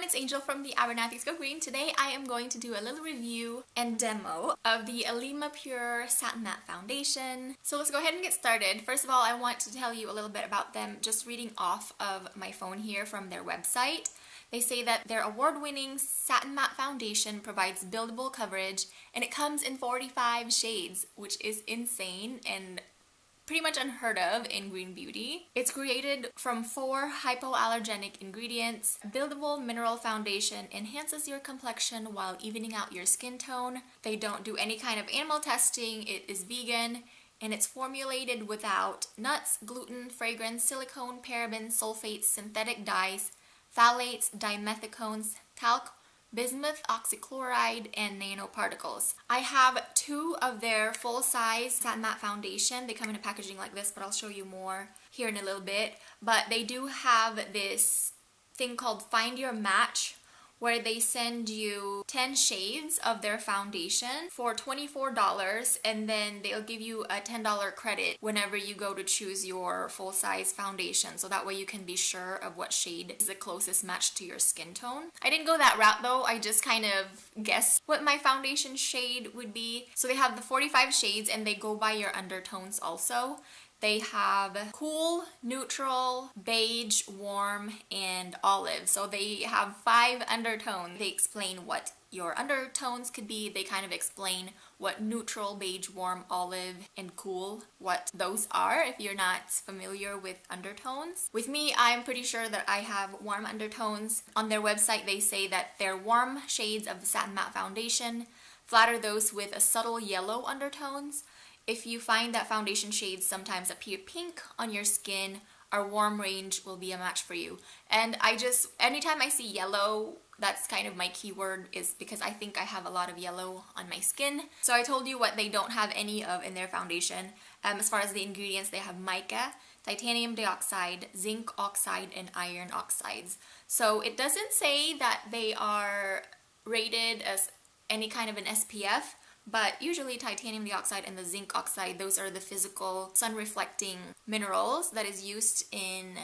it's Angel from the Abernathy's Go Green. Today I am going to do a little review and demo of the Alima Pure Satin-Matte Foundation. So let's go ahead and get started. First of all, I want to tell you a little bit about them, just reading off of my phone here from their website. They say that their award-winning satin matte foundation provides buildable coverage, and it comes in 45 shades, which is insane and pretty much unheard of in green beauty. It's created from 4 hypoallergenic ingredients. Buildable mineral foundation enhances your complexion while evening out your skin tone. They don't do any kind of animal testing. It is vegan, and it's formulated without nuts, gluten, fragrance, silicone, parabens, sulfates, synthetic dyes, phthalates, dimethicones, talc, bismuth, oxychloride, and nanoparticles. I have 2 of their full-size satin matte foundation. They come in a packaging like this, but I'll show you more here in a little bit. But they do have this thing called Find Your Match, where they send you 10 shades of their foundation for $24, and then they'll give you a $10 credit whenever you go to choose your full-size foundation, so that way you can be sure of what shade is the closest match to your skin tone. I didn't go that route though. I just kind of guessed what my foundation shade would be. So they have the 45 shades, and they go by your undertones also. They have cool, neutral, beige, warm, and olive. So they have 5 undertones. They explain what your undertones could be. They kind of explain what neutral, beige, warm, olive, and cool, what those are if you're not familiar with undertones. With me, I'm pretty sure that I have warm undertones. On their website, they say that their warm shades of the Satin Matte Foundation flatter those with a subtle yellow undertones. If you find that foundation shades sometimes appear pink on your skin, our warm range will be a match for you. And anytime I see yellow, that's kind of my keyword, is because I think I have a lot of yellow on my skin. So I told you what they don't have any of in their foundation. As far as the ingredients, they have mica, titanium dioxide, zinc oxide, and iron oxides. So it doesn't say that they are rated as any kind of an SPF, but usually titanium dioxide and the zinc oxide, those are the physical sun-reflecting minerals that is used in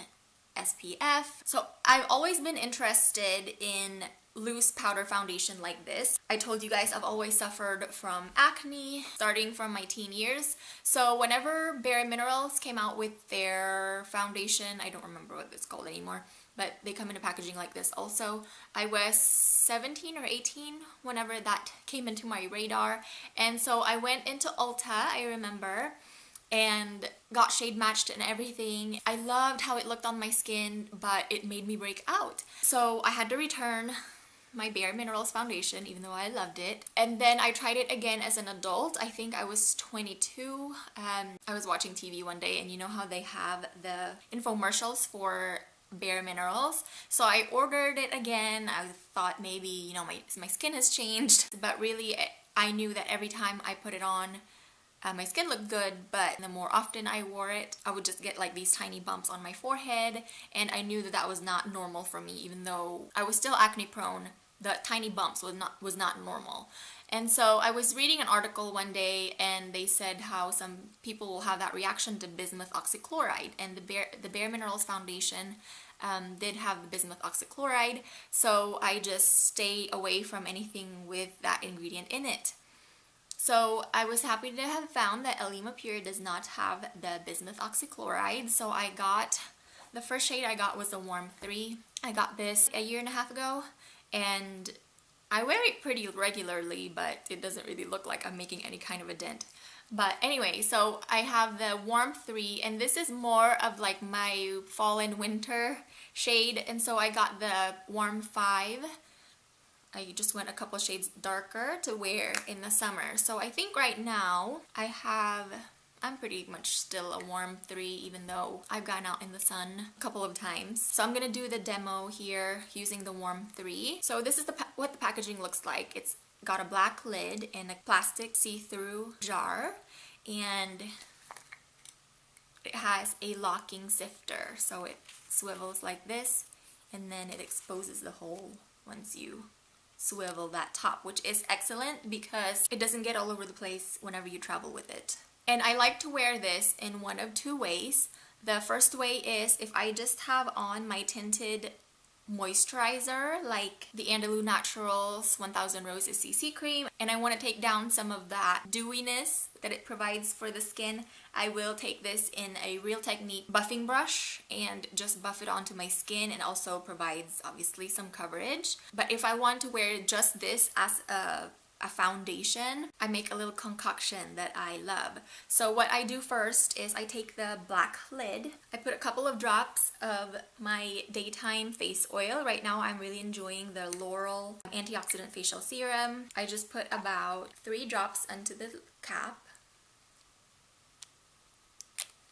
SPF. So I've always been interested in loose powder foundation like this. I told you guys I've always suffered from acne starting from my teen years. So whenever Bare Minerals came out with their foundation, I don't remember what it's called anymore, but they come in a packaging like this also. I was 17 or 18 whenever that came into my radar, and so I went into Ulta, I remember, and got shade matched and everything. I loved how it looked on my skin, but it made me break out. So I had to return my Bare Minerals foundation, even though I loved it. And then I tried it again as an adult. I think I was 22. I was watching TV one day, and you know how they have the infomercials for Bare Minerals. So I ordered it again. I thought maybe, you know, my skin has changed. But really, I knew that every time I put it on, my skin looked good, but the more often I wore it, I would just get like these tiny bumps on my forehead, and I knew that that was not normal for me. Even though I was still acne prone, the tiny bumps was not normal. And so I was reading an article one day, and they said how some people will have that reaction to bismuth oxychloride, and the Bare Minerals foundation did have the bismuth oxychloride, so I just stay away from anything with that ingredient in it. So I was happy to have found that Alima Pure does not have the bismuth oxychloride. So the first shade I got was the Warm 3. I got this a year and a half ago, and I wear it pretty regularly, but it doesn't really look like I'm making any kind of a dent. But anyway, so I have the Warm 3, and this is more of like my fall and winter shade, and so I got the Warm 5. I just went a couple shades darker to wear in the summer. So I think right now I'm pretty much still a Warm 3, even though I've gone out in the sun a couple of times. So I'm gonna do the demo here using the Warm 3. So this is what the packaging looks like. It's got a black lid and a plastic see-through jar, and it has a locking sifter. So it swivels like this, and then it exposes the hole once you swivel that top, which is excellent because it doesn't get all over the place whenever you travel with it. And I like to wear this in one of 2 ways. The first way is if I just have on my tinted moisturizer like the Andalou Naturals 1000 Roses CC Cream, and I want to take down some of that dewiness that it provides for the skin, I will take this in a Real Technique buffing brush and just buff it onto my skin, and also provides obviously some coverage. But if I want to wear just this as a foundation, I make a little concoction that I love. So what I do first is I take the black lid, I put a couple of drops of my daytime face oil. Right now I'm really enjoying the Laurel Antioxidant Facial Serum. I just put about 3 drops onto the cap,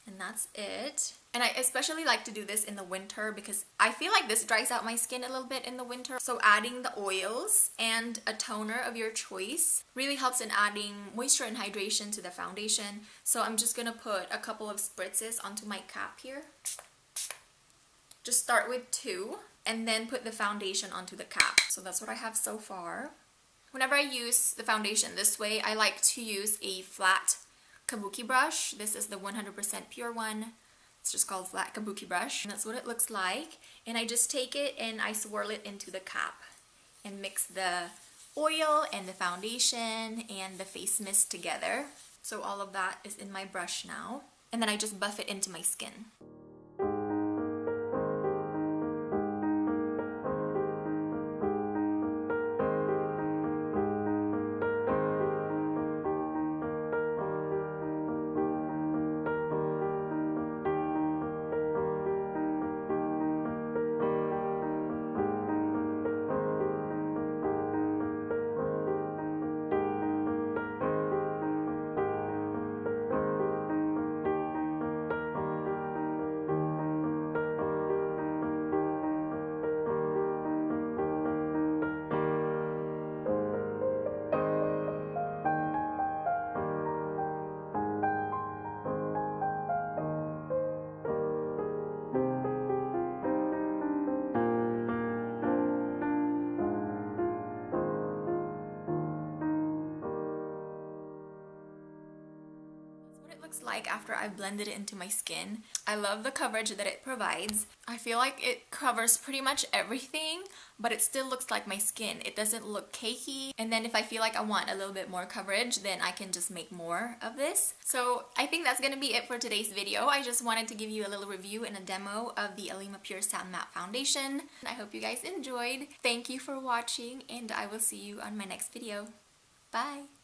and that's it. And I especially like to do this in the winter because I feel like this dries out my skin a little bit in the winter. So adding the oils and a toner of your choice really helps in adding moisture and hydration to the foundation. So I'm just gonna put a couple of spritzes onto my cap here. Just start with 2 and then put the foundation onto the cap. So that's what I have so far. Whenever I use the foundation this way, I like to use a flat kabuki brush. This is the 100% pure one. It's just called flat kabuki brush, and that's what it looks like. And I just take it and I swirl it into the cap and mix the oil and the foundation and the face mist together. So all of that is in my brush now, and then I just buff it into my skin. Looks like after I've blended it into my skin. I love the coverage that it provides. I feel like it covers pretty much everything, but it still looks like my skin. It doesn't look cakey. And then if I feel like I want a little bit more coverage, then I can just make more of this. So I think that's gonna be it for today's video. I just wanted to give you a little review and a demo of the Alima Pure Satin-Matte Foundation. I hope you guys enjoyed. Thank you for watching, and I will see you on my next video. Bye!